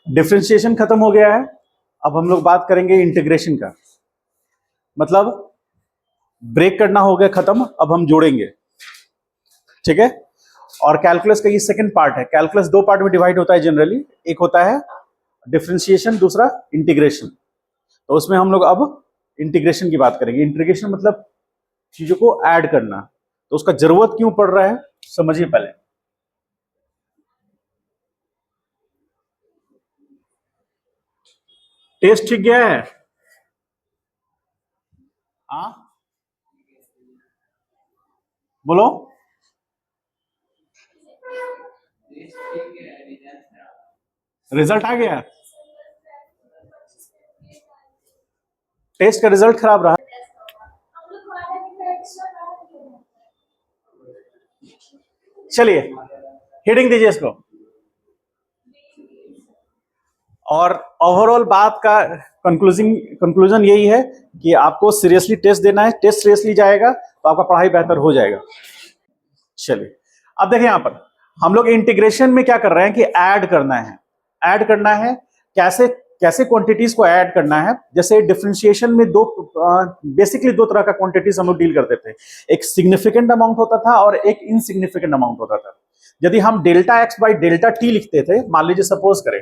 Differentiation खत्म हो गया है। अब हम लोग बात करेंगे इंटीग्रेशन का। मतलब ब्रेक करना हो गया खत्म, अब हम जोड़ेंगे। ठीक है। और कैलकुलस का ये सेकंड पार्ट है। कैलकुलस दो पार्ट में डिवाइड होता है जनरली। एक होता है डिफरेंशिएशन, दूसरा इंटीग्रेशन। तो उसमें हम लोग अब इंटीग्रेशन की बात करेंगे। इंटीग्रेशन मतलब चीजों को ऐड करना। तो उसका जरूरत क्यों पड़ रहा है समझिए पहले। टेस्ट ठीक गया है? हाँ बोलो। रिजल्ट आ गया? टेस्ट का रिजल्ट खराब रहा? चलिए हेडिंग दीजिए इसको। और ओवरऑल बात का कंक्लूजन यही है कि आपको सीरियसली टेस्ट देना है। टेस्ट सीरियसली जाएगा तो आपका पढ़ाई बेहतर हो जाएगा। चलिए अब देखिए यहां पर हम लोग इंटीग्रेशन में क्या कर रहे हैं कि ऐड करना है। ऐड करना है कैसे? कैसे क्वांटिटीज को ऐड करना है। जैसे डिफरेंशिएशन में बेसिकली दो तरह का क्वांटिटीज हम लोग डील करते थे। एक सिग्निफिकेंट अमाउंट होता था और एक इनसिग्निफिकेंट अमाउंट होता था। यदि हम delta x by delta T लिखते थे, मान लीजिए सपोज करें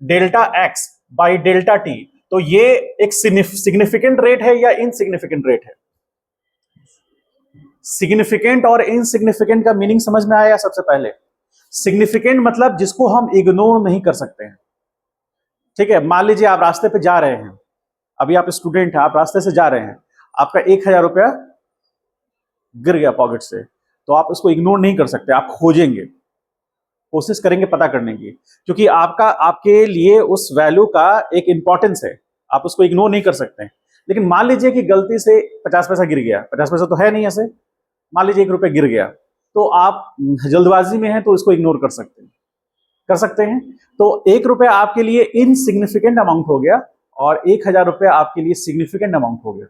delta x by delta T, तो ये एक सिग्निफिकेंट रेट है या इनसिग्निफिकेंट रेट है? सिग्निफिकेंट और इनसिग्निफिकेंट का मीनिंग समझ में आया? सबसे पहले सिग्निफिकेंट मतलब जिसको हम इग्नोर नहीं कर सकते हैं। ठीक है। मान लीजिए आप रास्ते पे जा रहे हैं, अभी आप स्टूडेंट हैं, आप रास्ते से जा रहे हैं, आपका 1,000 रुपया गिर गया पॉकेट से, तो आप उसको इग्नोर नहीं कर सकते, आप खोजेंगे, कोशिश करेंगे पता करने की, क्योंकि आपके लिए उस वैल्यू का एक इंपॉर्टेंस है, आप उसको इग्नोर नहीं कर सकते हैं। लेकिन मान लीजिए कि गलती से 50 पैसा गिर गया, 50 पैसा तो है नहीं ऐसे, मान लीजिए 1 रुपया गिर गया, तो आप जल्दबाजी में हैं तो इसको इग्नोर कर सकते हैं, कर सकते हैं। तो 1 रुपया आपके लिए इनसिग्निफिकेंट अमाउंट हो गया और 1,000 रुपया आपके लिए सिग्निफिकेंट अमाउंट हो गया।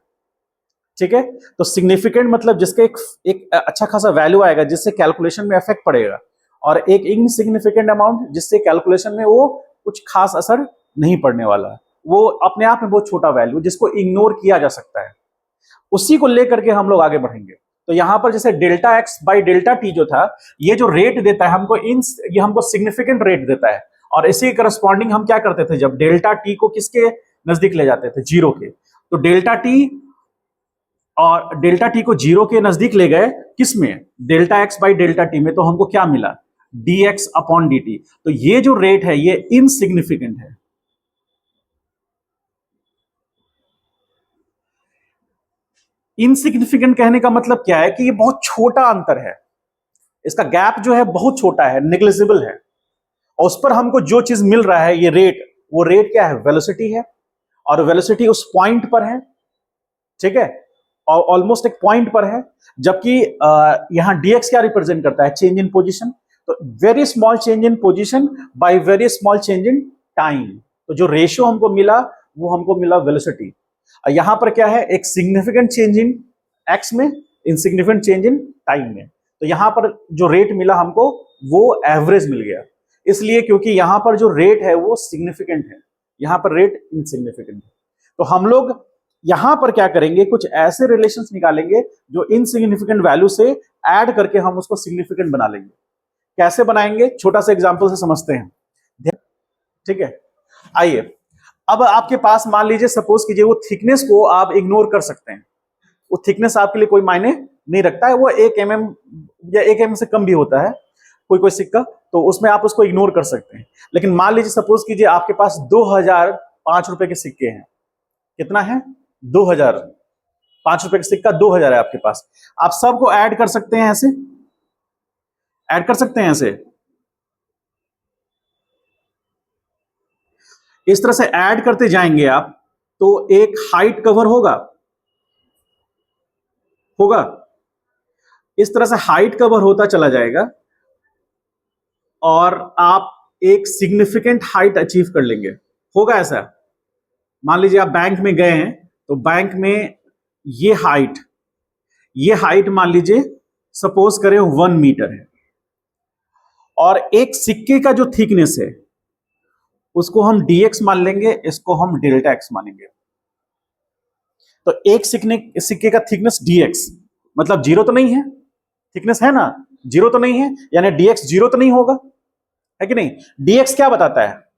ठीक है। तो सिग्निफिकेंट मतलब जिसके एक अच्छा खासा वैल्यू आएगा, जिससे कैलकुलेशन में इफेक्ट पड़ेगा, और एक इनसिग्निफिकेंट अमाउंट जिससे कैलकुलेशन में वो कुछ खास असर नहीं पड़ने वाला, वो अपने आप में बहुत छोटा वैल्यू जिसको इग्नोर किया जा सकता है, उसी को लेकर के हम लोग आगे बढ़ेंगे। तो यहां पर जैसे delta x by delta T जो था, ये जो रेट देता है हमको, ये हमको सिग्निफिकेंट रेट देता है। और इसी करस्पॉन्डिंग हम क्या करते थे, जब डेल्टा टी को किसके नजदीक ले जाते थे? जीरो के। तो डेल्टा टी और डेल्टा टी को जीरो के नजदीक ले गए, किस में? Delta x by delta T में। तो हमको क्या मिला? D x upon D T. तो ये जो रेट है ये इनसिग्निफिकेंट है। इनसिग्निफिकेंट कहने का मतलब क्या है कि ये बहुत छोटा अंतर है, इसका गैप जो है बहुत छोटा है, नेग्लिजिबल है। और उस पर हमको जो चीज मिल रहा है, ये रेट, वो रेट क्या है? वेलोसिटी है। और वेलोसिटी उस पॉइंट पर है। ठीक है। और ऑलमोस्ट एक पॉइंट पर है। जबकि यहां dx क्या रिप्रेजेंट करता है? Change in position. तो very small change in position by very small change in time. तो जो रेशियो हमको मिला वो हमको मिला वेलोसिटी। यहां पर क्या है? एक सिग्निफिकेंट चेंज इन एक्स में, इनसिग्निफिकेंट चेंज इन टाइम में। तो यहां पर जो रेट मिला हमको वो एवरेज मिल गया, इसलिए क्योंकि यहां पर जो रेट है वो सिग्निफिकेंट है, यहां पर रेट इनसिग्निफिकेंट है। तो हम लोग यहां पर क्या करेंगे, कुछ ऐसे रिलेशंस निकालेंगे जो इनसिग्निफिकेंट वैल्यू से ऐड करके हम उसको सिग्निफिकेंट बना लेंगे। कैसे बनाएंगे? छोटा सा एग्जांपल से समझते हैं। ठीक है। आइए, अब आपके पास मान लीजिए, सपोज कीजिए, वो थिकनेस को आप इग्नोर कर सकते हैं, वो थिकनेस आपके लिए कोई मायने नहीं रखता है, वो 1 mm या 1 mm से कम भी होता है कोई कोई सिक्का, तो उसमें आप उसको इग्नोर कर सकते हैं। लेकिन मान लीजिए, सपोज कीजिए, आपके पास 2,005 रुपए के सिक्के हैं। कितना है? 2,000। 5 रुपए का सिक्का 2,000 है आपके पास। आप सबको ऐड कर सकते हैं ऐसे, ऐड कर सकते हैं ऐसे, इस तरह से ऐड करते जाएंगे आप, तो एक हाइट कवर होगा, होगा, इस तरह से हाइट कवर होता चला जाएगा और आप एक सिग्निफिकेंट हाइट अचीव कर लेंगे। होगा ऐसा? मान लीजिए आप बैंक में गए हैं, तो बैंक में ये हाइट मान लीजिए सपोज करें 1 मीटर है, और एक सिक्के का जो थिकनेस है उसको हम dx मान लेंगे, इसको हम डेल्टा x मानेंगे। तो एक सिक्के का थिकनेस dx मतलब जीरो तो नहीं है, थिकनेस है ना, जीरो तो नहीं है, यानी dx जीरो तो नहीं होगा, है कि नहीं। dx क्या बताता है,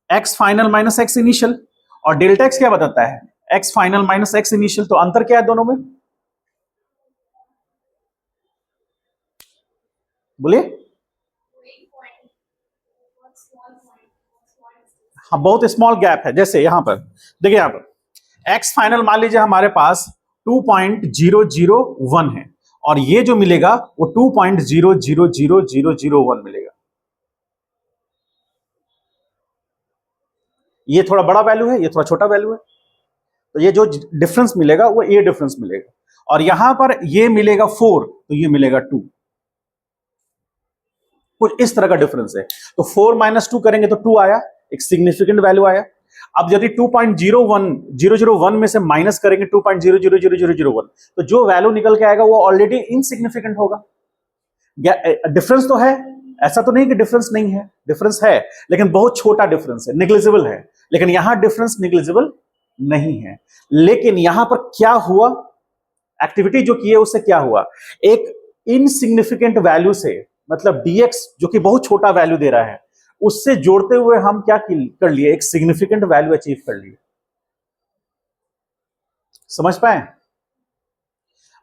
x final minus x initial, और डेल्टा x क्या बताता है, x final minus x initial. तो अंतर क्या है दोनों में, बोलिए। हाँ, बहुत स्मॉल गैप है। जैसे यहां पर देखिए, यहां पर x फाइनल मान लीजिए हमारे पास 2.0001 है, और ये जो मिलेगा वो 2.000001 मिलेगा। ये थोड़ा बड़ा वैल्यू है, ये थोड़ा छोटा वैल्यू है, तो ये जो डिफरेंस मिलेगा वो ये डिफरेंस मिलेगा। और यहां पर ये मिलेगा 4, तो ये मिलेगा 2, कुछ इस तरह का डिफरेंस है। तो 4 माइनस 2 करेंगे तो 2 आया, एक सिग्निफिकेंट वैल्यू आया। अब यदि 2.01001 में से माइनस करेंगे 2.000001, तो जो वैल्यू निकल के आएगा वो ऑलरेडी इनसिग्निफिकेंट होगा। डिफरेंस तो है, ऐसा तो नहीं कि डिफरेंस नहीं है, डिफरेंस है, लेकिन बहुत छोटा डिफरेंस है, निग्लिजिबल है। लेकिन यहां डिफरेंस निग्लिजिबल नहीं है। लेकिन यहां पर क्या हुआ, एक्टिविटी जो की है उससे क्या हुआ, एक इनसिग्निफिकेंट वैल्यू से, मतलब dx जो कि बहुत छोटा वैल्यू दे रहा है, उससे जोड़ते हुए हम क्या कर लिए, एक सिग्निफिकेंट वैल्यू अचीव कर लिए। समझ पाए,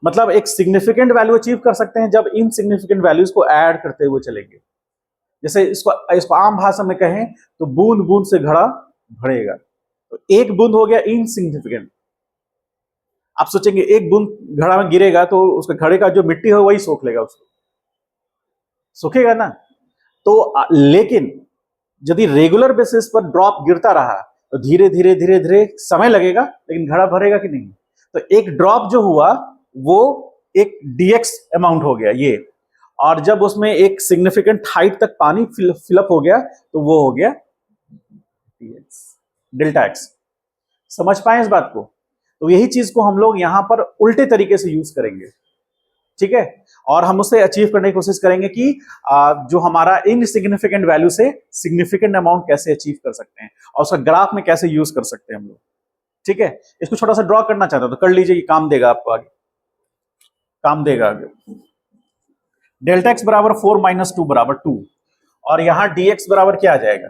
मतलब एक सिग्निफिकेंट वैल्यू अचीव कर सकते हैं जब इनसिग्निफिकेंट वैल्यूज को ऐड करते हुए चलेंगे। जैसे इसको इसको आम भाषा में कहें तो बूंद बूंद से घड़ा भरेगा। तो एक बूंद हो गया इनसिग्निफिकेंट। आप सोचेंगे एक बूंद घड़ा में गिरेगा तो उसके घड़े का जो मिट्टी है वही सोख लेगा, उसको सोखेगा ना। तो लेकिन यदि रेगुलर बेसिस पर ड्रॉप गिरता रहा तो धीरे धीरे धीरे धीरे समय लगेगा, लेकिन घड़ा भरेगा कि नहीं। तो एक ड्रॉप जो हुआ वो एक dx अमाउंट हो गया ये, और जब उसमें एक सिग्निफिकेंट हाइट तक पानी फिलअप हो गया तो वो हो गया dx डेल्टा x। समझ पाए इस बात को। तो यही चीज को हम लोग यहां पर उल्टे तरीके से यूज करेंगे, ठीक है। और हम उसे अचीव करने की कोशिश करेंगे कि जो हमारा इनसिग्निफिकेंट वैल्यू से सिग्निफिकेंट अमाउंट कैसे अचीव कर सकते हैं, और उसका ग्राफ में कैसे यूज कर सकते हैं हम लोग, ठीक है। इसको छोटा सा ड्रॉ करना चाहता हूं तो कर लीजिए, ये काम देगा आपको आगे, काम देगा आगे। डेल्टा एक्स बराबर 4 माइनस 2 बराबर 2, और यहां dx बराबर क्या आ जाएगा,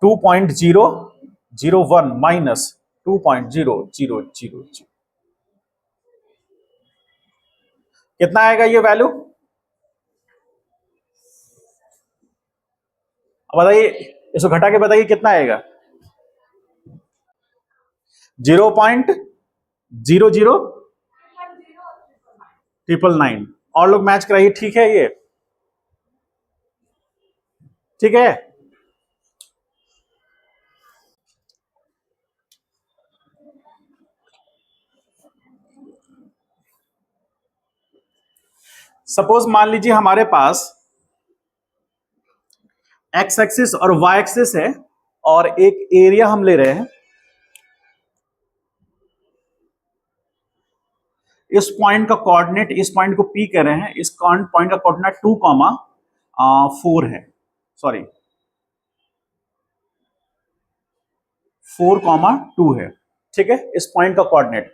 2.001 माइनस 2.0000। कितना आएगा ये वैल्यू, बताइए, इसको घटा के बताइए कितना आएगा, 0.00999। और लोग मैच कराइए, ठीक है, ये ठीक है। सपोज मान लीजिए हमारे पास एक्स एक्सिस और वाई एक्सिस है, और एक एरिया हम ले रहे हैं। इस पॉइंट का कोऑर्डिनेट, इस पॉइंट को पी कह रहे हैं, इस पॉइंट का कोऑर्डिनेट 2,4 है, सॉरी 4,2 है, ठीक है, इस पॉइंट का कोऑर्डिनेट।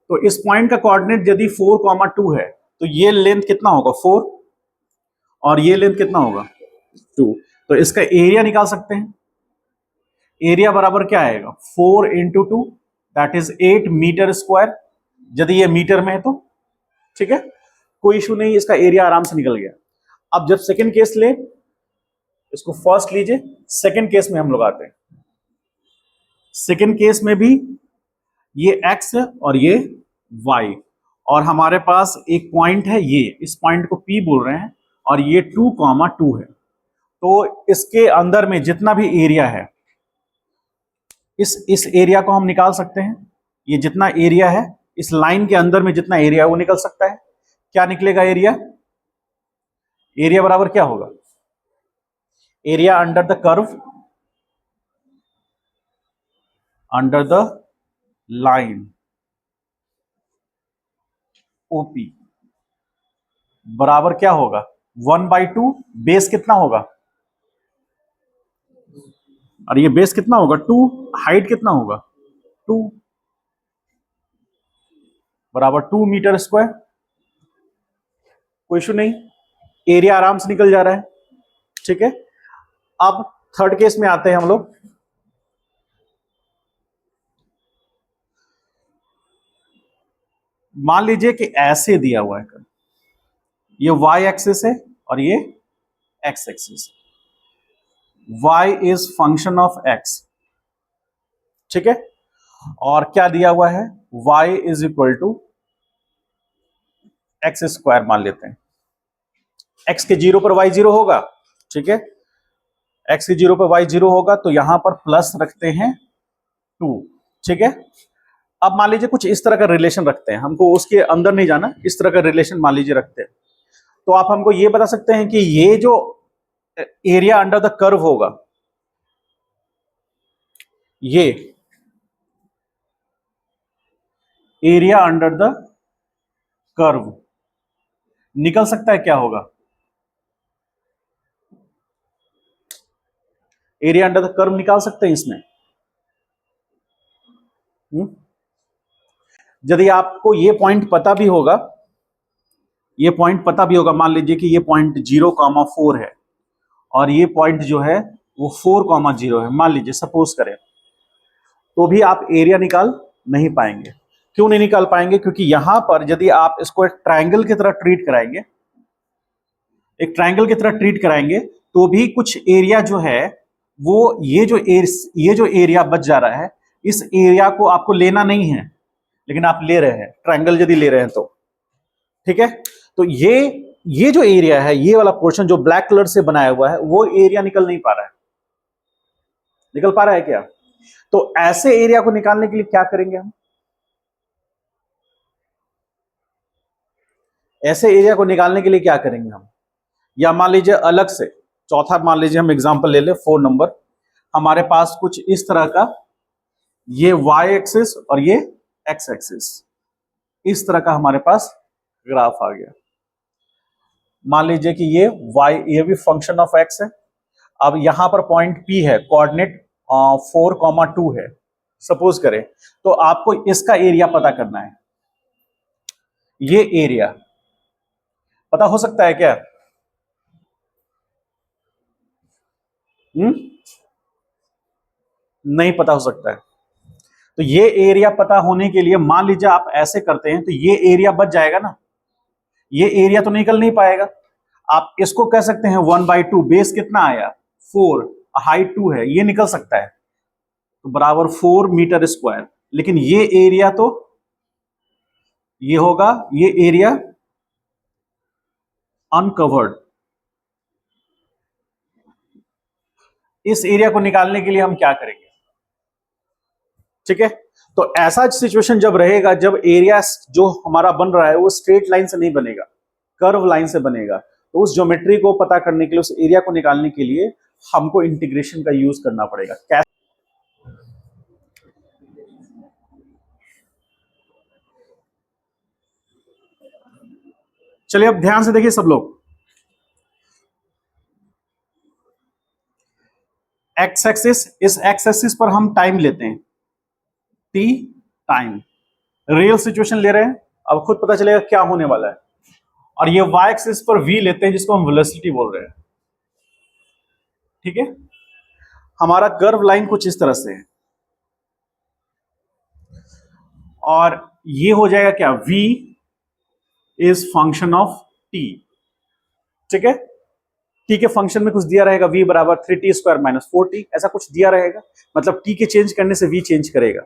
तो इस पॉइंट का कोऑर्डिनेट यदि 4,2 है तो ये लेंथ कितना होगा 4, और ये लेंथ कितना होगा 2। तो इसका एरिया निकाल सकते हैं। एरिया बराबर क्या आएगा, 4 into 2 that is 8 meter square, यदि ये मीटर में है तो, ठीक है, कोई इशू नहीं, इसका एरिया आराम से निकल गया। अब जब सेकंड केस ले, इसको फर्स्ट लीजिए, सेकंड केस में हम लोग आते हैं। सेकंड केस में भी ये x है और ये y, और हमारे पास एक पॉइंट है, ये इस पॉइंट को P बोल रहे हैं, और ये 2,2 है। तो इसके अंदर में जितना भी एरिया है, इस एरिया को हम निकाल सकते हैं। ये जितना एरिया है इस लाइन के अंदर में, जितना एरिया है वो निकल सकता है। क्या निकलेगा एरिया, एरिया बराबर क्या होगा, area under the curve, under the line OP, बराबर क्या होगा 1/2, बेस कितना होगा और ये बेस कितना होगा 2, हाइट कितना होगा 2 बराबर 2 मीटर स्क्वायर। कोई इशू नहीं, एरिया आराम से निकल जा रहा है। ठीक है, अब थर्ड केस में आते हैं हम लोग। मान लीजिए कि ऐसे दिया हुआ है, ये y एक्सिस है और ये x axis. y is function of x, ठीक है, और क्या दिया हुआ है y is equal to x square मान लेते हैं। x के जीरो पर y जीरो होगा, ठीक है, x के जीरो पर y जीरो होगा, तो यहां पर प्लस रखते हैं 2, ठीक है। अब मान लीजिए कुछ इस तरह का रिलेशन रखते हैं, हमको उसके अंदर नहीं जाना, इस तरह का रिलेशन मान लीजिए रखते हैं, तो आप हमको ये बता सकते हैं कि ये जो एरिया अंडर द कर्व होगा, ये एरिया अंडर द कर्व निकल सकता है, क्या होगा, एरिया अंडर द कर्व निकाल सकते हैं इसमें। यदि आपको ये पॉइंट पता भी होगा, ये पॉइंट पता भी होगा, मान लीजिए कि ये पॉइंट 0,4 है और ये पॉइंट जो है वो 4,0 है, मान लीजिए सपोज करें, तो भी आप एरिया निकाल नहीं पाएंगे। क्यों नहीं निकाल पाएंगे? क्योंकि यहां पर यदि आप इसको एक ट्रायंगल की तरह ट्रीट कराएंगे, एक ट्रायंगल की तरह ट्रीट कराएंगे, तो भी कुछ एरिया जो है वो ये जो एरिया बच जा रहा है, इस एरिया को आपको लेना नहीं है, लेकिन आप ले रहे हैं, ट्रायंगल यदि ले रहे हैं तो, ठीक है। तो ये जो एरिया है, ये वाला पोर्शन जो ब्लैक कलर से बनाया हुआ है, वो एरिया निकल नहीं पा रहा है। निकल पा रहा है क्या? तो ऐसे एरिया को निकालने के लिए क्या करेंगे हम? ऐसे एरिया को निकालने के लिए क्या करेंगे हम? या मान लीजिए अलग से चौथा, मान लीजिए हम एग्जांपल ले ले 4 नंबर, हमारे पास कुछ इस तरह का ये y एक्सिस और ये x एक्सिस, इस तरह का हमारे पास ग्राफ आ गया। मान लीजिए कि ये भी फंक्शन ऑफ x है। अब यहां पर पॉइंट P है, कोऑर्डिनेट 4,2 है सपोज करें, तो आपको इसका एरिया पता करना है। ये एरिया पता हो सकता है क्या? नहीं पता हो सकता है। तो ये एरिया पता होने के लिए मान लीजिए आप ऐसे करते हैं, तो ये एरिया बच जाएगा ना, ये एरिया तो निकल नहीं पाएगा। आप इसको कह सकते हैं 1/2, बेस कितना आया 4, हाइट 2 है, ये निकल सकता है, तो बराबर 4 मीटर स्क्वायर। लेकिन ये एरिया तो ये होगा, ये एरिया अनकवर्ड। इस एरिया को निकालने के लिए हम क्या करेंगे? ठीक है, तो ऐसा सिचुएशन जब रहेगा, जब एरिया जो हमारा बन रहा है वो स्ट्रेट लाइन से नहीं बनेगा, कर्व लाइन से बनेगा, तो उस ज्योमेट्री को पता करने के लिए, उस एरिया को निकालने के लिए हमको इंटीग्रेशन का यूज करना पड़ेगा। कैसे? चलिए अब ध्यान से देखिए सब लोग, एक्स एक्सिस, इस एक्स एक्सिस पर हम टाइम लेते हैं, टी टाइम, रियल सिचुएशन ले रहे हैं, अब खुद पता चलेगा क्या होने वाला है। और ये y एक्सिस पर v लेते हैं, जिसको हम वेलोसिटी बोल रहे हैं, ठीक है। हमारा कर्व लाइन कुछ इस तरह से है, और ये हो जाएगा क्या, v is function of t, ठीक है। t के फंक्शन में कुछ दिया रहेगा, v बराबर 3t स्क्वायर माइनस 4t, ऐसा कुछ दिया रहेगा, मतलब t के चेंज करने से v चेंज करेगा,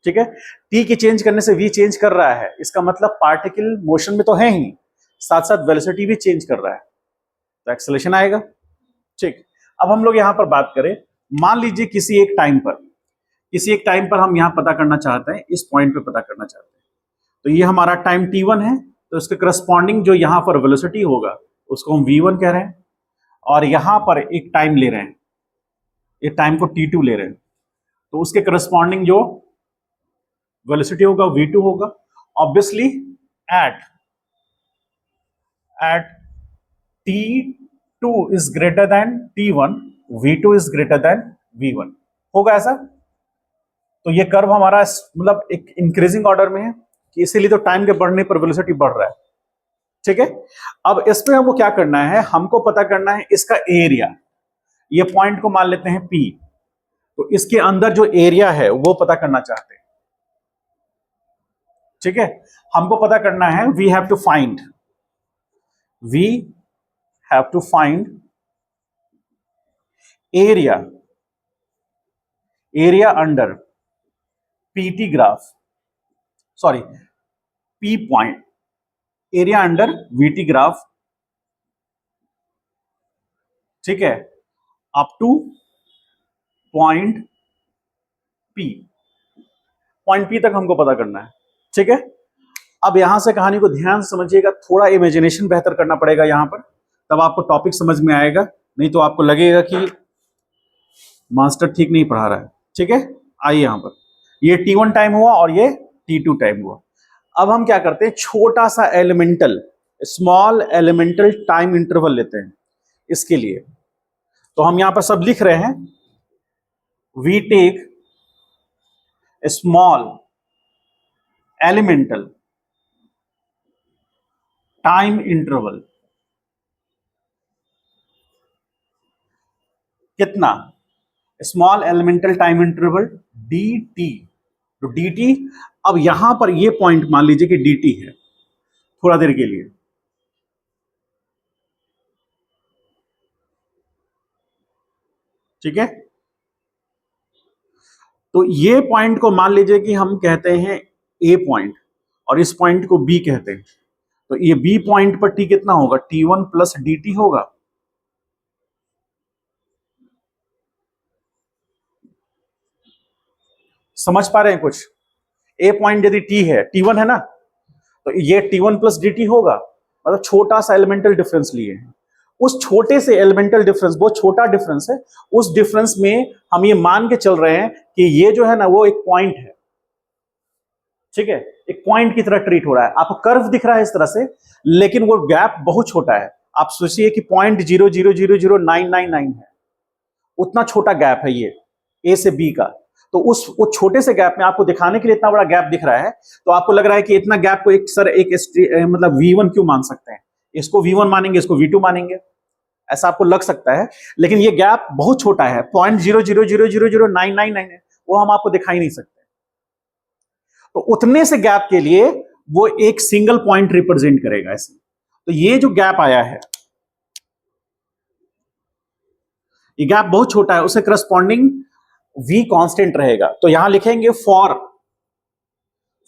ठीक है। t के चेंज करने से v चेंज कर रहा है, इसका मतलब पार्टिकल मोशन में तो है ही, साथ साथ वेलोसिटी भी चेंज कर रहा है, तो एक्सेलरेशन आएगा, ठीक। अब हम लोग यहां पर बात करें, मान लीजिए किसी एक टाइम पर, किसी एक टाइम पर हम यहां पता करना चाहते हैं, इस पॉइंट पे पता करना चाहते हैं, तो ये हमारा टाइम t1 है, तो इसके करस्पॉन्डिंग जो यहां पर वेलोसिटी होगा उसको हम v1 कह रहे हैं, और यहां पर एक टाइम ले रहे हैं, एक टाइम को t2 ले रहे हैं, तो उसके करस्पॉन्डिंग जो वेलोसिटी होगा v2 होगा। Obviously at t2 is greater than t1, v2 is greater than v1 होगा ऐसा। तो ये कर्व हमारा मतलब एक इंक्रीजिंग ऑर्डर में है कि इसीलिए तो टाइम के बढ़ने पर वेलोसिटी बढ़ रहा है। ठीक है, अब इसमें हमको क्या करना है, हमको पता करना है इसका एरिया। ये पॉइंट को मान लेते हैं P, तो इसके अंदर जो एरिया है वो पता करना चाहते हैं। ठीक है, हमको पता करना है we have to find area under PT graph, sorry P point, area under VT graph. ठीक है, अप टू पॉइंट P तक हमको पता करना है। ठीक है, अब यहां से कहानी को ध्यान से समझिएगा, थोड़ा इमेजिनेशन बेहतर करना पड़ेगा यहां पर, तब आपको टॉपिक समझ में आएगा, नहीं तो आपको लगेगा कि मास्टर ठीक नहीं पढ़ा रहा है। ठीक है, आइए यहां पर, ये T1 टाइम हुआ और ये T2 टाइम हुआ। अब हम क्या करते हैं, छोटा सा स्मॉल एलिमेंटल टाइम इंटरवल लेते हैं इसके लिए। तो हम यहां पर सब लिख रहे हैं, we take small elemental time interval. कितना? Small elemental time interval dt। तो dt, अब यहां पर ये पॉइंट मान लीजिए कि dt है थोड़ा देर के लिए। ठीक है, तो ये पॉइंट को मान लीजिए कि हम कहते हैं A पॉइंट और इस पॉइंट को B कहते हैं। तो ये B पॉइंट पर T कितना होगा, T1 प्लस dt होगा। समझ पा रहे हैं कुछ? A पॉइंट यदि T है, T1 है ना, तो ये T1 प्लस dt होगा, मतलब छोटा सा एलिमेंटल डिफरेंस लिए हैं। उस छोटे से एलिमेंटल डिफरेंस, बहुत छोटा डिफरेंस है, उस डिफरेंस में हम ये मान के चल रहे हैं कि ये जो है ना वो एक पॉइंट है। ठीक है, एक पॉइंट की तरह ट्रीट हो रहा है, आपको कर्व दिख रहा है इस तरह से, लेकिन वो गैप बहुत छोटा है। आप सोचिए कि 0.00000999 है, उतना छोटा गैप है ये A से B का। तो उस छोटे से गैप में आपको दिखाने के लिए इतना बड़ा गैप दिख रहा है, तो आपको लग रहा है कि इतना गैप को मतलब V1 क्यों मान सकते हैं, इसको V1 मानेंगे, इसको V2 मानेंगे, ऐसा आपको लग सकता है। लेकिन ये गैप बहुत छोटा है, 0.00000999 है, वो हम आपको दिखाई नहीं सकते। तो उतने से गैप के लिए वो एक सिंगल पॉइंट रिप्रेजेंट करेगा ऐसे। तो ये जो गैप आया है, ये गैप बहुत छोटा है, उसे करस्पॉन्डिंग V कांस्टेंट रहेगा। तो यहां लिखेंगे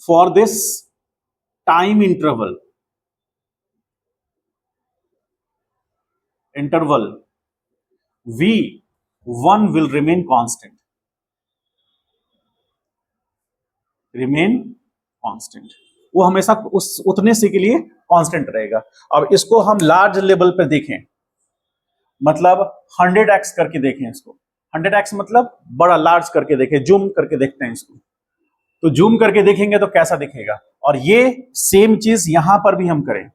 for this time interval V1 will remain constant, वो हमेशा उस उतने से के लिए कांस्टेंट रहेगा। अब इसको हम लार्ज लेवल पे देखें, मतलब 100x करके देखें इसको, 100x मतलब बड़ा लार्ज करके देखें, जूम करके देखते हैं इसको। तो जूम करके देखेंगे तो कैसा दिखेगा, और ये सेम चीज यहां पर भी हम करें।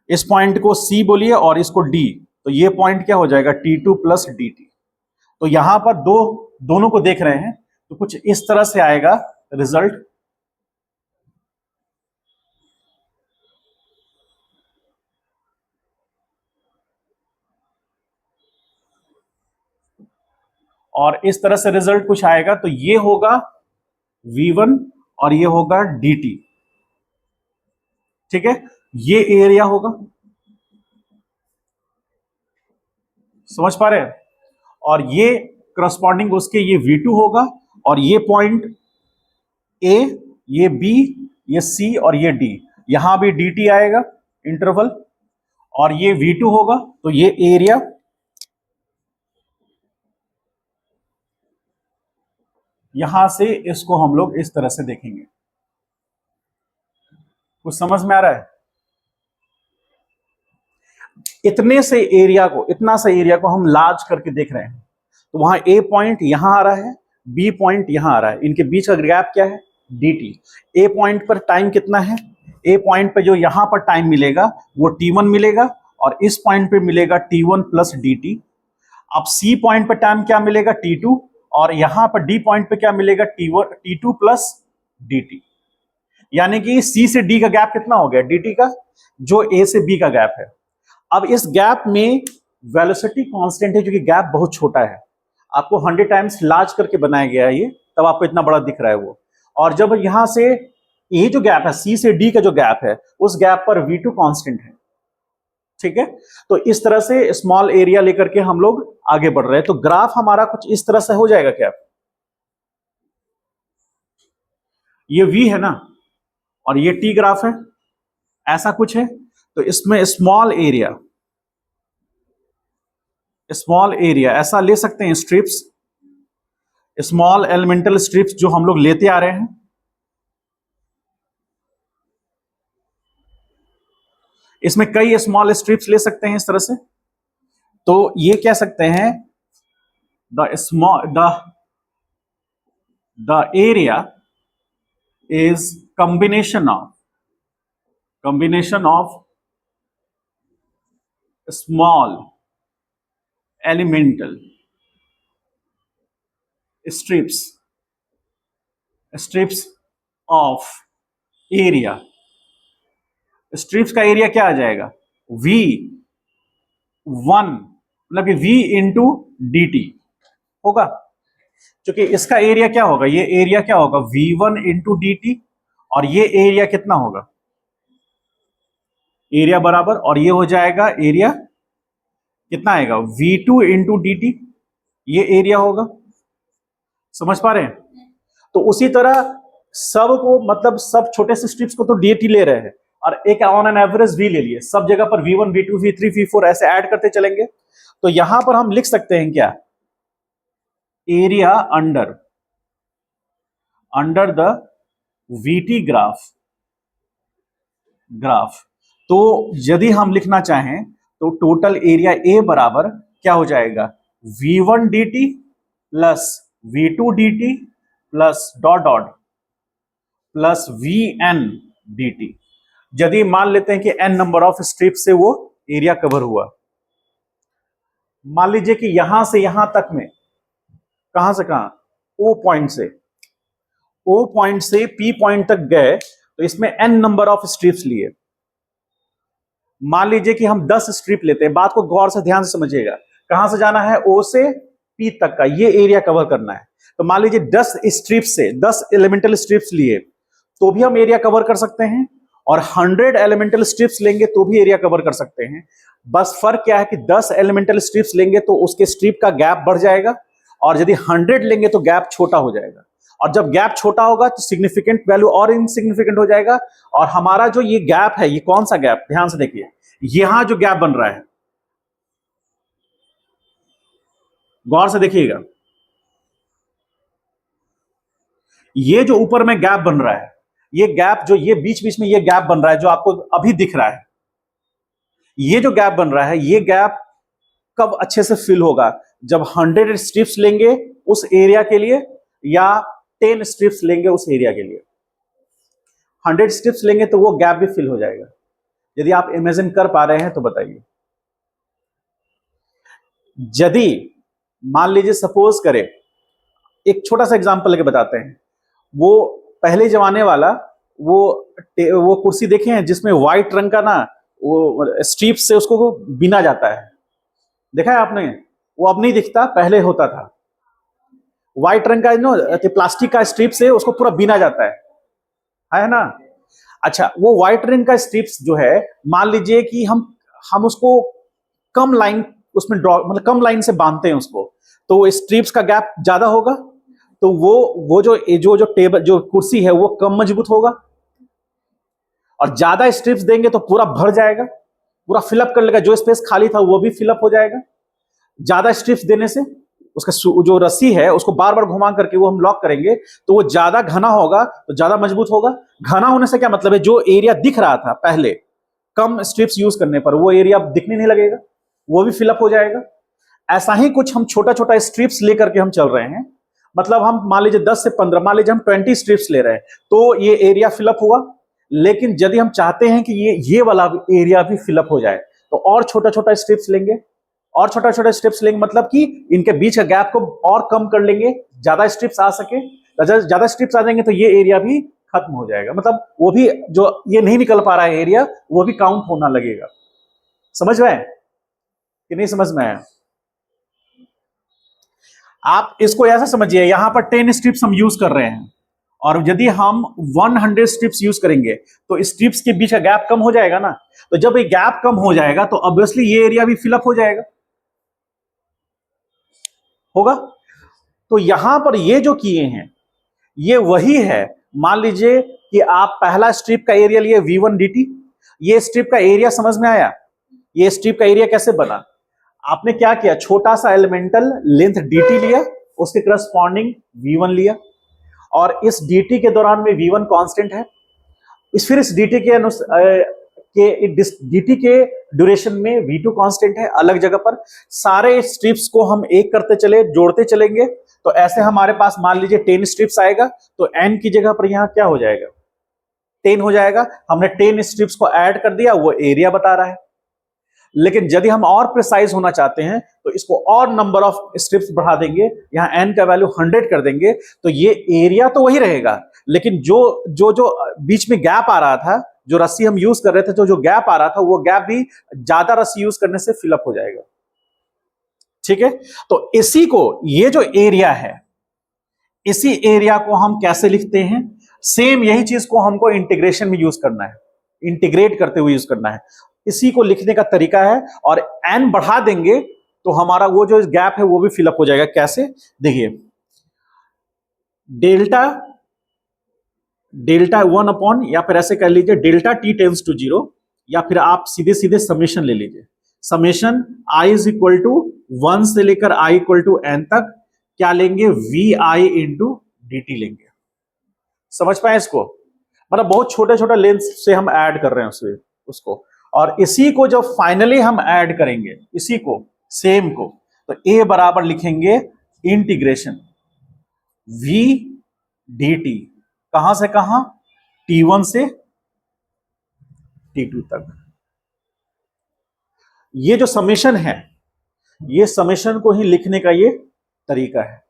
इस पॉइंट को C बोलिए और इसको D, तो ये पॉइंट क्या हो जाएगा, T2 प्लस dt। तो यहां पर दोनों को देख रहे हैं, तो कुछ इस तरह से आएगा रिजल्ट। और इस तरह से रिजल्ट कुछ आएगा, तो ये होगा V1 और ये होगा dt। ठीक है, ये एरिया होगा, समझ पा रहे हैं, और ये करस्पॉन्डिंग उसके ये V2 होगा, और ये पॉइंट A, ये B, ये C और ये D, यहां भी dt आएगा इंटरवल, और ये V2 होगा। तो ये एरिया, यहां से इसको हम लोग इस तरह से देखेंगे। कुछ समझ में आ रहा है? इतना सा एरिया को हम लार्ज करके देख रहे हैं। तो वहां A पॉइंट यहां आ रहा है, B पॉइंट यहां आ रहा है, इनके बीच का गैप क्या है, dt। A पॉइंट पर टाइम कितना है, A पॉइंट पर जो यहां पर टाइम मिलेगा वो T1 मिलेगा, और इस पॉइंट पे मिलेगा T1 प्लस dt। अब सी पॉइंट पे टाइम क्या मिलेगा, T2, और यहां पर डी पॉइंट पे क्या मिलेगा, T2 प्लस dt। यानी कि सी से डी का गैप कितना हो गया, dt का, जो ए से बी का गैप है। अब इस गैप में वेलोसिटी कांस्टेंट है, जो कि गैप बहुत छोटा है, आपको 100 टाइम्स लार्ज करके बनाया गया है ये, तब आपको इतना बड़ा दिख रहा है वो। और जब यहां से ये जो गैप है, सी से डी का जो गैप है, उस गैप पर V2 कांस्टेंट है। ठीक है, तो इस तरह से स्मॉल एरिया लेकर के हम लोग आगे बढ़ रहे हैं। तो ग्राफ हमारा कुछ इस तरह से हो जाएगा क्या, ये V है ना, और ये T ग्राफ है, ऐसा कुछ है। तो इसमें स्मॉल एरिया ऐसा ले सकते हैं, स्ट्रिप्स, स्मॉल एलिमेंटल स्ट्रिप्स जो हम लोग लेते आ रहे हैं, इसमें कई स्मॉल स्ट्रिप्स ले सकते हैं इस तरह से। तो ये कह सकते हैं the area is combination of small elemental strips of area। Strips का एरिया क्या आ जाएगा, V1, मतलब कि V इंटू dt होगा, क्योंकि इसका एरिया क्या होगा, ये एरिया क्या होगा, V1 इंटू dt, और ये एरिया कितना होगा, एरिया बराबर, और ये हो जाएगा एरिया कितना आएगा, V2 इंटू dt, ये एरिया होगा। समझ पा रहे हैं? तो उसी तरह सब को, मतलब सब छोटे से स्ट्रिप्स को तो dt ले रहे हैं, और एक ऑन एन एवरेज V ले लिए, सब जगह पर V1 V2 V3 V4 ऐसे ऐड करते चलेंगे। तो यहां पर हम लिख सकते हैं क्या, area under the VT graph. तो यदि हम लिखना चाहें तो टोटल एरिया A बराबर क्या हो जाएगा, V1 dt plus V2 dt plus dot dot plus Vn dt। यदि मान लेते हैं कि n नंबर ऑफ स्ट्रिप से वो एरिया कवर हुआ, मान लीजिए कि यहां से यहां तक में, कहां से कहां, O पॉइंट से P पॉइंट तक गए, तो इसमें n नंबर ऑफ स्ट्रिप्स लिए। मान लीजिए कि हम 10 स्ट्रिप लेते हैं, बात को गौर से ध्यान से समझिएगा, कहां से जाना है, O से P तक का ये एरिया कवर करना है। तो मान लीजिए 10 स्ट्रिप्स से 10 एलिमेंटल स्ट्रिप्स लिए तो भी हम एरिया कवर कर सकते हैं, और 100 एलिमेंटल स्ट्रिप्स लेंगे तो भी एरिया कवर कर सकते हैं। बस फर्क क्या है कि 10 एलिमेंटल स्ट्रिप्स लेंगे तो उसके स्ट्रिप का गैप बढ़ जाएगा, और यदि 100 लेंगे तो गैप छोटा हो जाएगा। और जब गैप छोटा होगा तो सिग्निफिकेंट वैल्यू और इनसिग्निफिकेंट हो जाएगा। और हमारा जो ये गैप है, ये कौन सा गैप, ध्यान से देखिए, यहां जो गैप बन रहा है, गौर से देखिएगा, ये जो ऊपर में गैप बन रहा है, ये गैप जो ये बीच बीच में ये गैप बन रहा है जो आपको अभी दिख रहा है, ये जो गैप बन रहा है, ये गैप कब अच्छे से फिल होगा, जब 100 स्ट्रिप्स लेंगे उस एरिया के लिए, या 10 स्ट्रिप्स लेंगे उस एरिया के लिए। 100 स्ट्रिप्स लेंगे तो वो गैप भी फिल हो जाएगा। यदि आप इमेजिन कर पा रहे हैं तो बताइए। यदि मान लीजिए, सपोज करें, एक छोटा सा एग्जांपल लेके बताते हैं, वो पहले जमाने वाला वो कुर्सी देखे हैं जिसमें व्हाइट रंग का ना वो स्ट्रिप से उसको बिना जाता है, देखा है आपने? वो अब नहीं दिखता, पहले होता था। व्हाइट रंग का नो प्लास्टिक का स्ट्रिप से उसको पूरा बिना जाता है ना? अच्छा, वो व्हाइट रंग का स्ट्रिप्स जो है, मान लीजिए कि हम उसको कम लाइन उसमें ड्रॉ, मतलब कम लाइन से बांधते हैं उसको, तो स्ट्रिप्स का गैप ज्यादा होगा, तो वो जो टेबल जो कुर्सी है वो कम मजबूत होगा। और ज्यादा स्ट्रिप्स देंगे तो पूरा भर जाएगा, पूरा फिलअप कर लेगा, जो स्पेस खाली था वो भी फिलअप हो जाएगा। ज्यादा स्ट्रिप्स देने से उसका जो रस्सी है उसको बार बार घुमा करके वो हम लॉक करेंगे, तो वो ज्यादा घना होगा तो ज्यादा मजबूत होगा। घना होने से क्या मतलब है, जो एरिया दिख रहा था पहले कम स्ट्रिप्स यूज करने पर, वो एरिया अब दिखने नहीं लगेगा, वो भी फिलअप हो जाएगा। ऐसा ही कुछ हम छोटा छोटा स्ट्रिप्स लेकर के हम चल रहे हैं, मतलब हम मान लीजिए 10 से 15, मान लीजिए हम 20 स्ट्रिप्स ले रहे हैं, तो ये एरिया फिलअप हुआ। लेकिन यदि हम चाहते हैं कि ये वाला एरिया भी फिलअप हो जाए, तो और छोटा छोटा स्ट्रिप्स लेंगे और छोटा छोटा स्ट्रिप्स लेंगे, मतलब कि इनके बीच का गैप को और कम कर लेंगे, ज्यादा स्ट्रिप्स आ सके। ज्यादा स्ट्रिप्स आ जाएंगे तो ये एरिया भी खत्म हो जाएगा, मतलब वो भी जो ये नहीं निकल पा रहा है एरिया, वो भी काउंट होना लगेगा। समझ में आए कि नहीं समझ में आया? आप इसको ऐसा समझिए, यहां पर 10 स्ट्रिप्स हम यूज कर रहे हैं, और यदि हम 100 स्ट्रिप्स यूज करेंगे तो स्ट्रिप्स के बीच का गैप कम हो जाएगा ना। तो जब ये गैप कम हो जाएगा तो ऑब्वियसली ये एरिया भी फिलअप हो जाएगा, होगा। तो यहां पर ये जो किए हैं ये वही है। मान लीजिए कि आप पहला स्ट्रिप का एरिया लिए V1 dt, ये स्ट्रिप का एरिया समझ में आया? ये स्ट्रिप का एरिया कैसे बना? आपने क्या किया, छोटा सा एलिमेंटल लेंथ dt लिया, उसके करस्पॉन्डिंग V1 लिया, और इस dt के दौरान में V1 कांस्टेंट है, फिर इस dt के ड्यूरेशन में V2 कांस्टेंट है अलग जगह पर। सारे स्ट्रिप्स को हम एक करते चले, जोड़ते चलेंगे, तो ऐसे हमारे पास मान लीजिए 10 स्ट्रिप्स आएगा, तो n की जगह पर यहां क्या हो जाएगा, 10 हो जाएगा। हमने 10 स्ट्रिप्स को ऐड कर दिया, वो एरिया बता रहा है। लेकिन यदि हम और प्रिसाइज होना चाहते हैं तो इसको और नंबर ऑफ स्ट्रिप्स बढ़ा देंगे, यहां n का वैल्यू 100 कर देंगे, तो ये एरिया तो वही रहेगा, लेकिन जो जो जो बीच में गैप आ रहा था, जो रस्सी हम यूज कर रहे थे, तो जो गैप आ रहा था वो गैप भी ज्यादा रस्सी यूज करने से फिलअप हो जाएगा। ठीक है, तो इसी को, ये जो एरिया है, इसी एरिया को हम कैसे लिखते हैं? सेम यही चीज को हमको इंटीग्रेशन में यूज करना है, इंटीग्रेट करते हुए यूज करना है। इसी को लिखने का तरीका है, और n बढ़ा देंगे तो हमारा वो जो गैप है वो भी फिलअप हो जाएगा। कैसे? देखिए, डेल्टा 1 अपॉन, या फिर ऐसे कर लीजिए डेल्टा t टेंस टू 0, या फिर आप सीधे सीधे समेशन ले लीजिए। Summation i is equal to 1 से लेकर i इक्वल टू n तक क्या लेंगे, vi इंटू dt लेंगे। समझ पाए इसको? मतलब बहुत छोटे छोटे लेंथ से हम ऐड कर रहे हैं उसको, और इसी को जब फाइनली हम ऐड करेंगे, इसी को सेम को, तो a बराबर लिखेंगे इंटीग्रेशन v dt, कहां से कहां, t1 से t2 तक। ये जो समेशन है, ये समेशन को ही लिखने का ये तरीका है।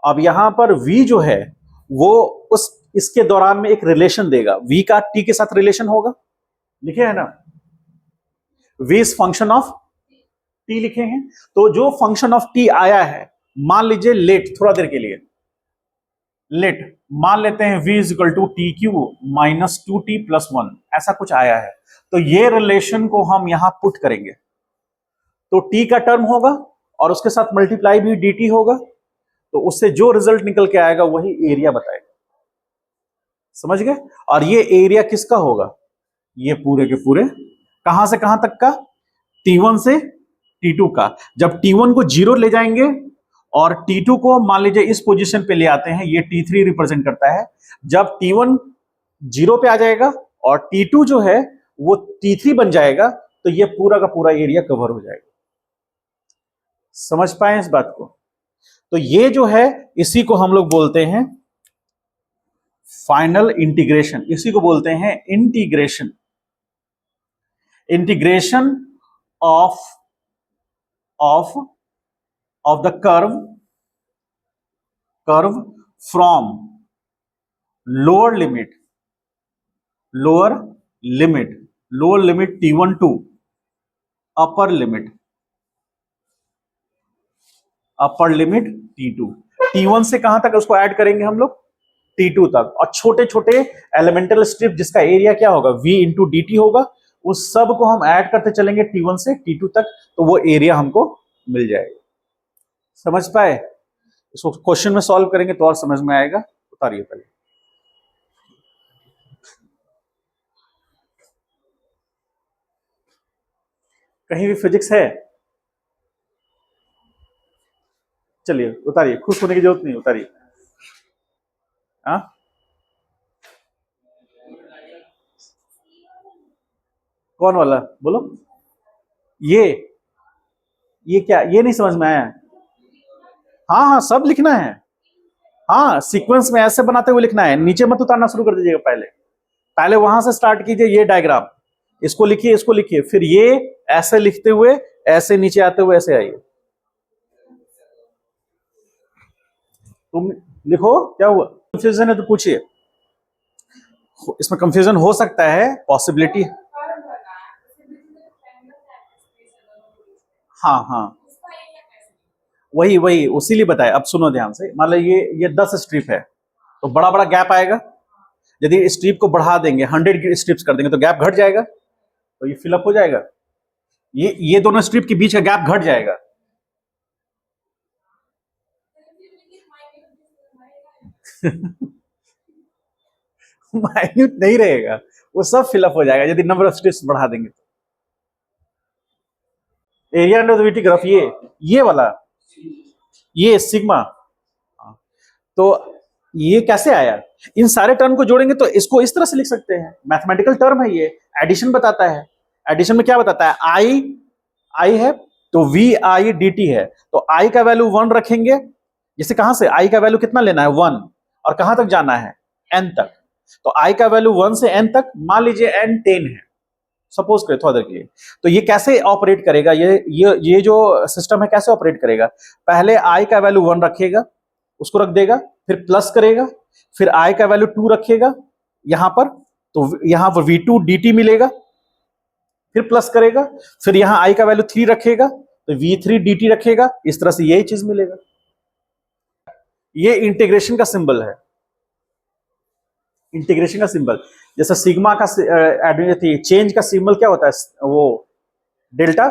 अब यहां पर v जो है वो उस इसके दौरान में एक रिलेशन देगा, v का t के साथ रिलेशन होगा, लिखे है ना, v is function of t लिखे हैं। तो जो फंक्शन ऑफ t आया है, मान लीजिए लेट, थोड़ा देर के लिए लेट मान लेते हैं v is equal to t cube minus 2t plus 1, ऐसा कुछ आया है। तो ये रिलेशन को हम यहां पुट करेंगे, तो t का टर्म होगा और उसके साथ मल्टीप्लाई भी dt होगा, तो उससे जो रिजल्ट निकल के आएगा वही एरिया बताएगा। समझ गए? और ये एरिया किसका होगा, ये पूरे के पूरे कहां से कहां तक का, t1 से t2 का। जब t1 को 0 ले जाएंगे और t2 को मान लीजिए इस पोजीशन पे ले आते हैं, ये t3 रिप्रेजेंट करता है। जब t1 0 पे आ जाएगा और t2 जो है वो t3 बन जाएगा, तो ये पूरा का पूरा एरिया कवर हो जाएगा। समझ पाए इस बात को? तो ये जो है इसी को हम लोग बोलते हैं फाइनल इंटीग्रेशन, इसी को बोलते हैं integration, integration of the curve from lower limit t1 to upper limit t2। t1 से कहां तक उसको ऐड करेंगे हम लोग, t2 तक। और छोटे छोटे एलिमेंटल स्ट्रिप जिसका एरिया क्या होगा, v इंटू dt होगा, उस सब को हम ऐड करते चलेंगे t1 से t2 तक, तो वो एरिया हमको मिल जाएगा। समझ पाए? इसको क्वेश्चन में सॉल्व करेंगे तो और समझ में आएगा। उतारिए पहले। कहीं भी फिजिक्स है? चलिए उतारिए, खुश होने की जरूरत नहीं, उतारिए। हाँ, कौन वाला बोलो? ये क्या, ये नहीं समझ में आया? हाँ हाँ, सब लिखना है। हाँ, सीक्वेंस में ऐसे बनाते हुए लिखना है, नीचे मत उतारना शुरू कर दीजिएगा। पहले वहां से स्टार्ट कीजिए, ये डायग्राम, इसको लिखिए, फिर ये ऐसे लिखते हुए ऐसे नीचे आते हुए ऐसे आइए। तुम लिखो क्या हुआ, कंफ्यूजन है तो पूछिए। इसमें कंफ्यूजन हो सकता है, पॉसिबिलिटी। हाँ हाँ, वही वही उसी लिए बताया। अब सुनो ध्यान से, मान लो ये 10 स्ट्रिप है तो बड़ा बड़ा गैप आएगा। यदि स्ट्रिप को बढ़ा देंगे, 100 स्ट्रिप्स कर देंगे तो गैप घट जाएगा, तो ये फिलअप हो जाएगा। ये दोनों स्ट्रिप के बीच का गैप घट जाएगा। माइन्यूट नहीं रहेगा, वो सब फिलअप हो जाएगा यदि नंबर ऑफ स्ट्रिप्स बढ़ा देंगे तो। Area under the VT graph, ये वाला, ये सिग्मा। तो ये कैसे आया? इन सारे टर्म को जोड़ेंगे तो इसको इस तरह से लिख सकते हैं, मैथमेटिकल टर्म है ये, एडिशन बताता है। एडिशन में क्या बताता है? आई है तो वी आई डी टी है, तो आई का वैल्यू 1 रखेंगे। जैसे कहां से आई का वैल्यू कितना लेना है? 1, और कहां तक जाना है? n तक। तो आई का वैल्यू 1 से n तक, मान लीजिए n 10 है, सपोज करें थोड़ा देर के लिए। तो ये कैसे ऑपरेट करेगा? ये जो सिस्टम है कैसे ऑपरेट करेगा? पहले आई का वैल्यू 1 रखेगा, उसको रख देगा, फिर प्लस करेगा, फिर आई का वैल्यू 2 रखेगा यहां पर, तो यहां पर v2 dt मिलेगा, फिर प्लस करेगा, फिर यहां आई का वैल्यू 3 रखेगा तो v3 dt रखेगा। इस तरह से यही चीज मिलेगा। ये इंटीग्रेशन का सिंबल है, इंटीग्रेशन का सिंबल। जैसा सिग्मा का चेंज का सिंबल क्या होता है? वो डेल्टा,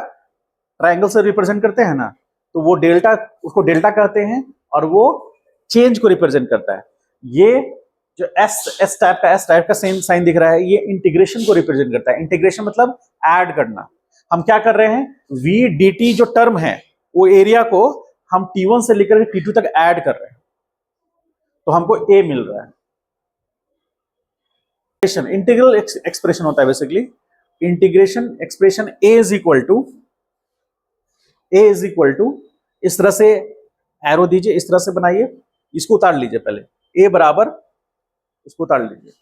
ट्रायंगल से रिप्रेजेंट करते हैं ना, तो वो डेल्टा, उसको डेल्टा कहते हैं, और वो चेंज को रिप्रेजेंट करता है। ये जो एस टाइप का सेम साइन दिख रहा है, ये इंटीग्रेशन को रिप्रेजेंट करता है। इंटीग्रेशन मतलब ऐड करना। हम क्या कर रहे हैं? वी डी टी जो टर्म है, वो एरिया को हम T1 से लेकर T2 तक ऐड कर रहे हैं, तो हमको ए मिल रहा है। इंटीग्रल एक्सप्रेशन होता है basically. Integration expression a is equal to इस तरह से एरो दीजिए, इस तरह से बनाइए, इसको उतार लीजिए पहले, ए बराबर, इसको उतार लीजिए।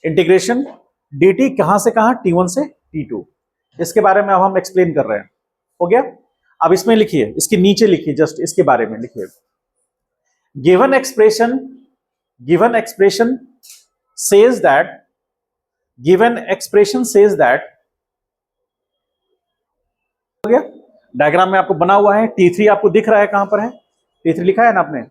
इंटीग्रेशन dt कहां से कहां? T1 से T2। इसके बारे में अब हम एक्सप्लेन कर रहे हैं, हो गया। अब इसमें लिखिए, इसके नीचे लिखिए, जस्ट इसके बारे में लिखिए। गिवन एक्सप्रेशन says that हो गया। डायग्राम में आपको बना हुआ है, T3 आपको दिख रहा है, कहां पर है? T3 लिखा है ना आपने।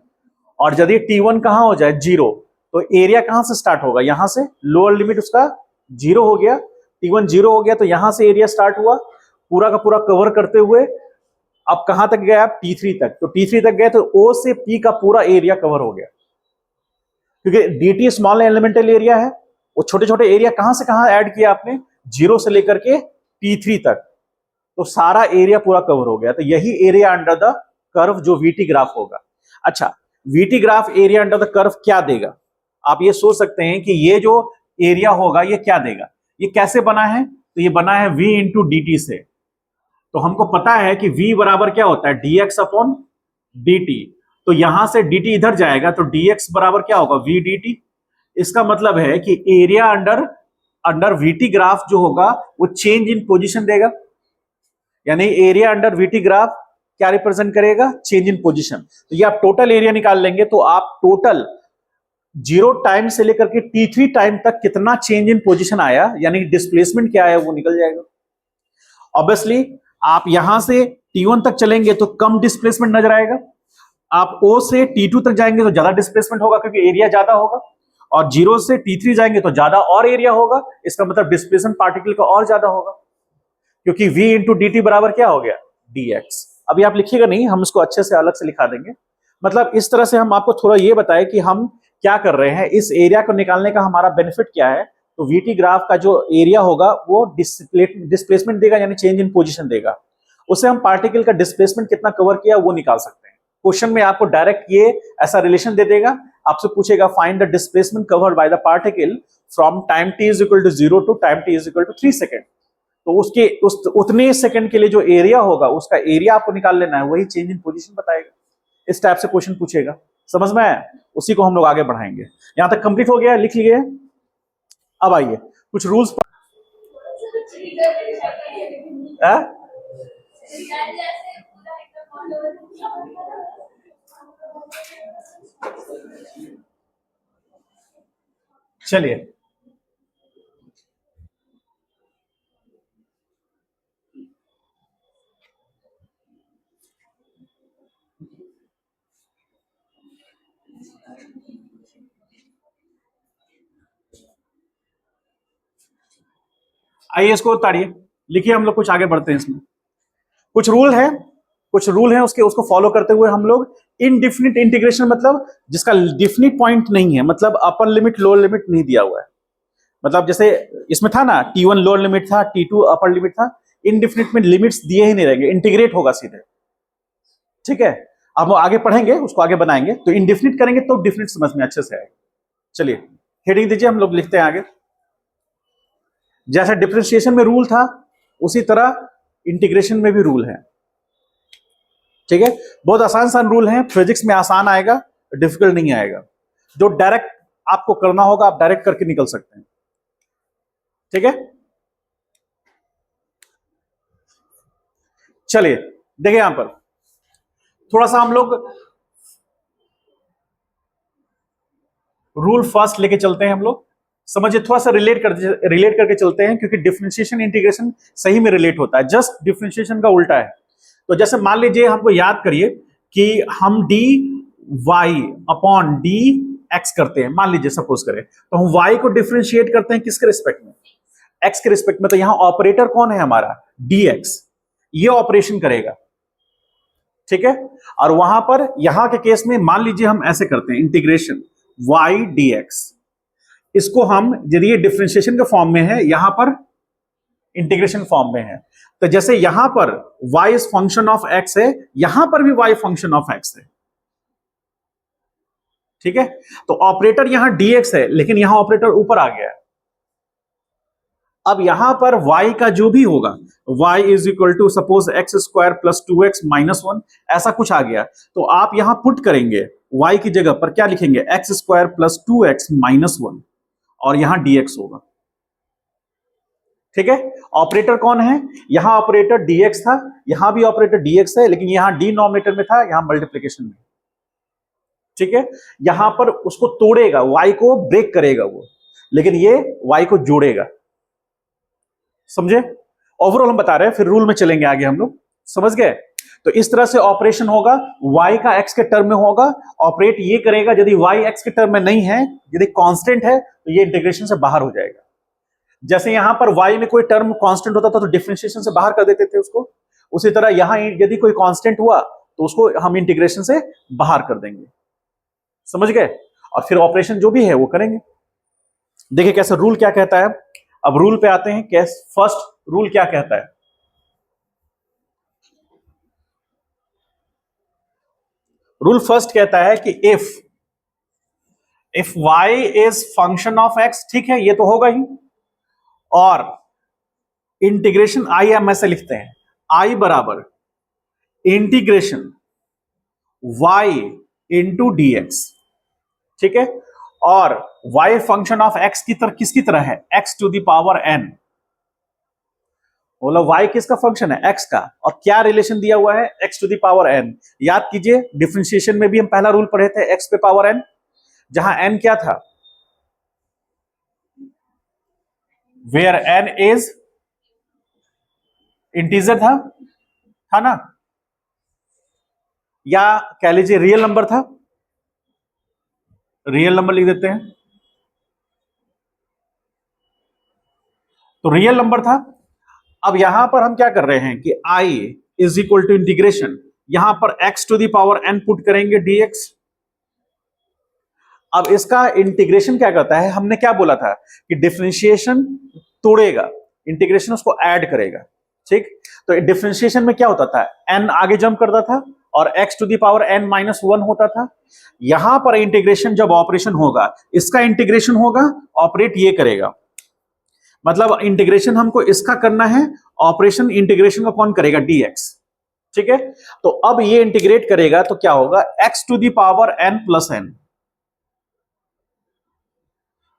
और यदि T1 कहां हो जाए? 0, तो एरिया कहां से स्टार्ट होगा? यहां से, लोअर लिमिट उसका 0 हो गया। T1 0 हो गया तो यहां से एरिया स्टार्ट हुआ, पूरा का पूरा कवर करते हुए अब कहां तक गया आप? T3 तक। तो T3 तक गए तो O से P का पूरा एरिया कवर हो गया, क्योंकि dt स्मॉल एलिमेंटल एरिया है। वो छोटे छोटे एरिया कहां से कहां ऐड किया आपने? 0 से लेकर के T3 तक, तो सारा एरिया पूरा कवर हो गया। तो यही एरिया अंडर द कर्व जो वीटी ग्राफ होगा। अच्छा, VT graph area under the curve क्या देगा? आप ये सोच सकते हैं कि ये जो एरिया होगा ये क्या देगा? ये कैसे बना है? तो ये बना है v इंटू डी टी से। तो हमको पता है कि v बराबर क्या होता है? dx upon dt। तो यहां से dt इधर जाएगा तो dx बराबर क्या होगा? v dt। इसका मतलब है कि एरिया अंडर वीटी ग्राफ जो होगा वो चेंज इन पोजीशन देगा, यानी एरिया अंडर वीटी ग्राफ क्या रिप्रेजेंट करेगा? Change in position. तो ये आप टोटल एरिया निकाल लेंगे तो आप टोटल 0 टाइम से लेकर के T3 टाइम तक कितना चेंज इन पोजीशन आया, यानी डिस्प्लेसमेंट क्या आया, वो निकल जाएगा। ऑब्वियसली आप यहां से T1 तक चलेंगे तो कम डिस्प्लेसमेंट नजर आएगा, आप O से T2 तक जाएंगे तो ज्यादा डिस्प्लेसमेंट होगा क्योंकि एरिया ज्यादा होगा, और 0 से T3 जाएंगे तो ज्यादा और एरिया होगा। इसका मतलब डिस्प्लेसमेंट पार्टिकल का और ज्यादा होगा, क्योंकि v इंटू डी टी बराबर क्या हो गया? dx। अभी आप लिखिएगा नहीं, हम इसको अच्छे से अलग से लिखा देंगे। मतलब इस तरह से हम आपको थोड़ा ये बताएं कि हम क्या कर रहे हैं, इस एरिया को निकालने का हमारा बेनिफिट क्या है। तो वीटी ग्राफ का जो एरिया होगा वो डिस्प्लेसमेंट देगा, यानी चेंज इन पोजीशन देगा। उससे हम पार्टिकल का डिस्प्लेसमेंट कितना कवर किया वो निकाल सकते हैं। क्वेश्चन में आपको डायरेक्ट ये ऐसा रिलेशन दे देगा, आपसे पूछेगा find the displacement covered by the particle from time t is equal to 0 to time t is equal to 3 second. तो उसके उतने सेकंड के लिए जो एरिया होगा उसका एरिया आपको निकाल लेना है, वही चेंज इन पोजीशन बताएगा। इस टाइप से क्वेश्चन पूछेगा, समझ में आया? उसी को हम लोग आगे बढ़ाएंगे। यहां तक कंप्लीट हो गया, लिख लिए। अब आइए कुछ रूल्स। चलिए, आइए इसको उतारिए, लिखिए, हम लोग कुछ आगे बढ़ते हैं इसमें। कुछ रूल है, कुछ रूल है उसके, उसको फॉलो करते हुए हम लोग इनडिफिनिट इंटीग्रेशन, मतलब जिसका डिफिनिट पॉइंट नहीं है, मतलब अपर लिमिट लोअर लिमिट नहीं दिया हुआ है, मतलब जैसे इसमें था ना T1 लोअर लिमिट था, T2 अपर लिमिट था, इनडिफिनिट में लिमिट्स दिए ही नहीं रहेंगे, इंटीग्रेट होगा सीधे। ठीक है, अब हम आगे पढ़ेंगे, उसको आगे बनाएंगे, तो इनडिफिनिट करेंगे तो डिफिनिट समझ में अच्छे से आएगा। चलिए हेडिंग दीजिए, हम लोग लिखते हैं आगे। जैसा डिफरेंशिएशन में रूल था उसी तरह इंटीग्रेशन में भी रूल है। ठीक है, बहुत आसान आसान रूल है, फिजिक्स में आसान आएगा, डिफिकल्ट नहीं आएगा। जो डायरेक्ट आपको करना होगा आप डायरेक्ट करके निकल सकते हैं। ठीक है, चलिए देखिए यहां पर थोड़ा सा हम लोग रूल फर्स्ट लेके चलते हैं, हम लोग समझिए, थोड़ा सा रिलेट करके चलते हैं, क्योंकि डिफरेंशिएशन इंटीग्रेशन सही में रिलेट होता है, जस्ट डिफरेंशिएशन का उल्टा है। तो जैसे मान लीजिए, हमको याद करिए कि हम d y upon d x करते हैं, मान लीजिए सपोज करें, तो हम वाई को डिफरेंशिएट करते हैं किसके रिस्पेक्ट में, एक्स के रिस्पेक्ट में। तो यहां ऑपरेटर कौन है हमारा, डी एक्स, ये ऑपरेशन करेगा। ठीक है, और वहां पर यहां के केस में मान लीजिए हम ऐसे करते हैं, इंटीग्रेशन वाई डी एक्स, इसको हम यदि ये डिफरेंशिएशन के फॉर्म में है, यहां पर इंटीग्रेशन फॉर्म में है, तो जैसे यहां पर y is function of x है, यहां पर भी y फंक्शन ऑफ x है। ठीक है, तो ऑपरेटर यहां dx है, लेकिन यहां ऑपरेटर ऊपर आ गया है। अब यहां पर y का जो भी होगा, y is equal to suppose x square plus 2x minus 1, ऐसा कुछ आ गया, तो आप यहां पुट करेंगे y की जगह पर क्या लिखेंगे, x square plus 2x minus 1, और यहां dx होगा। ठीक है, ऑपरेटर कौन है, यहां ऑपरेटर dx था, यहां भी ऑपरेटर dx है, लेकिन यहां डिनोमिनेटर में था, यहां मल्टीप्लिकेशन में। ठीक है, यहां पर उसको तोड़ेगा, y को ब्रेक करेगा वो, लेकिन ये y को जोड़ेगा। समझे, ओवरऑल हम बता रहे हैं, फिर रूल में चलेंगे आगे हम लोग, समझ गए। तो इस तरह से ऑपरेशन होगा, y का x के टर्म में होगा, ऑपरेट ये करेगा, यदि y x के टर्म में नहीं है, यदि कांस्टेंट है, तो ये इंटीग्रेशन से बाहर हो जाएगा। जैसे यहां पर y में कोई टर्म कांस्टेंट होता था तो डिफरेंशिएशन से बाहर कर देते थे उसको, उसी तरह यहां यदि कोई कांस्टेंट हुआ तो उसको हम इंटीग्रेशन से बाहर कर देंगे। समझ गए, और फिर ऑपरेशन जो भी है वो करेंगे। देखिए कैसे रूल क्या कहता है, अब रूल पे आते हैं, कैसे फर्स्ट रूल क्या कहता है। रूल फर्स्ट कहता है कि if y is function of x, ठीक है ये तो होगा ही, और इंटीग्रेशन आई हम ऐसे लिखते हैं, आई बराबर integration y into D x. ठीक है, और y फंक्शन ऑफ x की तरह किसकी तरह है, x to the power n। बोला y किसका फंक्शन है, x का, और क्या रिलेशन दिया हुआ है, x to the power n। याद कीजिए डिफरेंशिएशन में भी हम पहला रूल पढ़े थे, x पे पावर n, जहां n क्या था, वेयर n इज इंटीजर था ना, या कह लीजिए रियल नंबर था, रियल नंबर लिख देते हैं, तो रियल नंबर था। अब यहां पर हम क्या कर रहे हैं कि i is equal to integration, यहां पर x to the power n put करेंगे dx। अब इसका इंटीग्रेशन क्या करता है, हमने क्या बोला था कि डिफरेंशिएशन तोड़ेगा, इंटीग्रेशन उसको ऐड करेगा। ठीक, तो डिफरेंशिएशन में क्या होता था, n आगे जंप करता था और x to the power n minus 1 होता था। यहां पर इंटीग्रेशन जब ऑपरेशन होगा, इसका इंटीग्रेशन होगा, ऑपरेट ये करेगा, मतलब इंटीग्रेशन हमको इसका करना है, ऑपरेशन इंटीग्रेशन को कौन करेगा, dx। ठीक है, तो अब ये इंटीग्रेट करेगा तो क्या होगा, x to the power n plus n,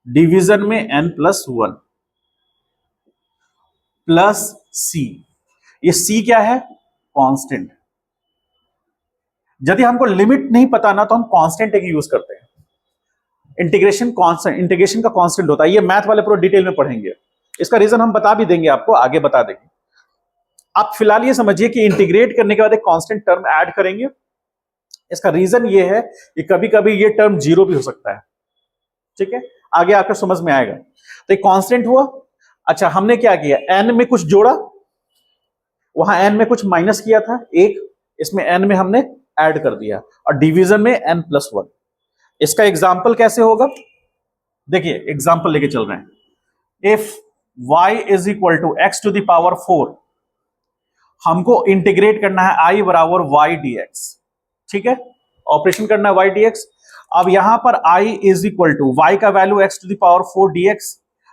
division में n प्लस 1 प्लस c। ये c क्या है, कांस्टेंट। यदि हमको लिमिट नहीं पता ना तो हम कांस्टेंट एक यूज करते हैं। इंटीग्रेशन कांस्टेंट, इंटीग्रेशन का कांस्टेंट होता है। ये मैथ वाले पूरा डिटेल में पढ़ेंगे, इसका रीजन हम बता भी देंगे, आपको आगे बता देंगे। आप फिलहाल ये समझिए कि इंटीग्रेट करने के बाद एक कांस्टेंट टर्म ऐड करेंगे। इसका रीजन ये है कि कभी कभी ये टर्म जीरो भी हो सकता है, ठीक है, आगे आपको समझ में आएगा। तो एक कांस्टेंट हुआ। अच्छा, हमने क्या किया, n में कुछ जोड़ा, वहां n में कुछ माइनस किया था एक, इसमें n में हमने ऐड कर दिया, और डिवीजन में n+1। इसका एग्जाम्पल कैसे होगा, देखिए एग्जाम्पल लेके चल रहे हैं। If y is equal to x to the power 4, हमको इंटीग्रेट करना है i बराबर y dx, ठीक है, ऑपरेशन करना है y dx। अब यहां पर i is equal to y का value x to the power 4 dx,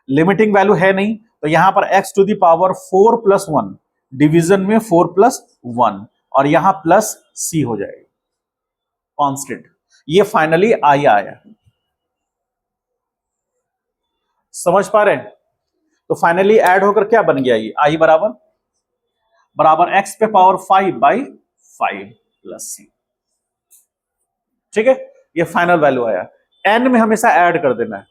limiting value है नहीं, तो यहां पर x to the power 4+1, division में 4+1, और यहां प्लस c हो जाएगा कांस्टेंट। ये फाइनली i आया, समझ पा रहे हैं। तो फाइनली ऐड होकर क्या बन गया, ये i बराबर x पे पावर 5/5 प्लस c, ठीक है, ये फाइनल वैल्यू आया। n में हमेशा ऐड कर देना है।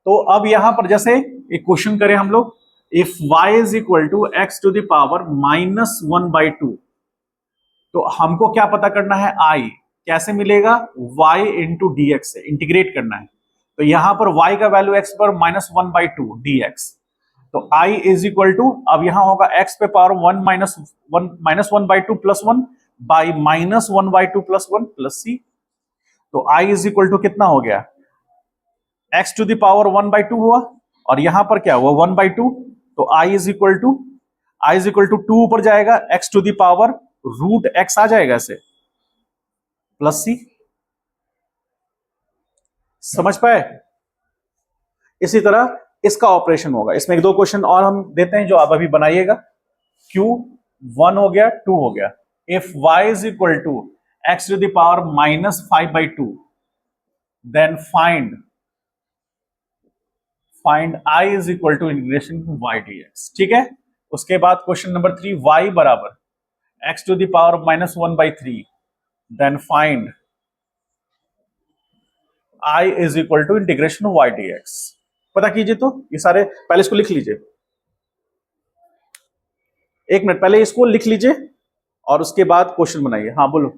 तो अब यहां पर जैसे एक क्वेश्चन करें हम लोग, if y is equal to x to the power -1/2, तो हमको क्या पता करना है, i कैसे मिलेगा, y इंटू dx से इंटीग्रेट करना है। तो यहां पर y का वैल्यू x पर -1/2 dx, तो i इज इक्वल टू, अब यहां होगा x पे power 1/2 plus 1 by -1/2 plus 1 plus c। तो i इज इक्वल टू कितना हो गया, x टू द पावर 1/2 हुआ, और यहां पर क्या हुआ 1/2, तो i इज इक्वल टू 2 ऊपर जाएगा, x to the power √x आ जाएगा ऐसे, प्लस c। समझ पाए। इसी तरह इसका ऑपरेशन होगा। इसमें एक दो क्वेश्चन और हम देते हैं जो आप अभी बनाइएगा। Q1 हो गया, 2 हो गया। If y is equal to x to the power -5/2, then find i is equal to integration y dx, ठीक है। उसके बाद क्वेश्चन नंबर 3, y बराबर x to the power -1/3, then find i is equal to integration y dx। पता कीजिए, तो ये सारे पहले इसको लिख लीजिए, एक मिनट पहले इसको लिख लीजिए और उसके बाद क्वेश्चन बनाइए। हाँ बोलो।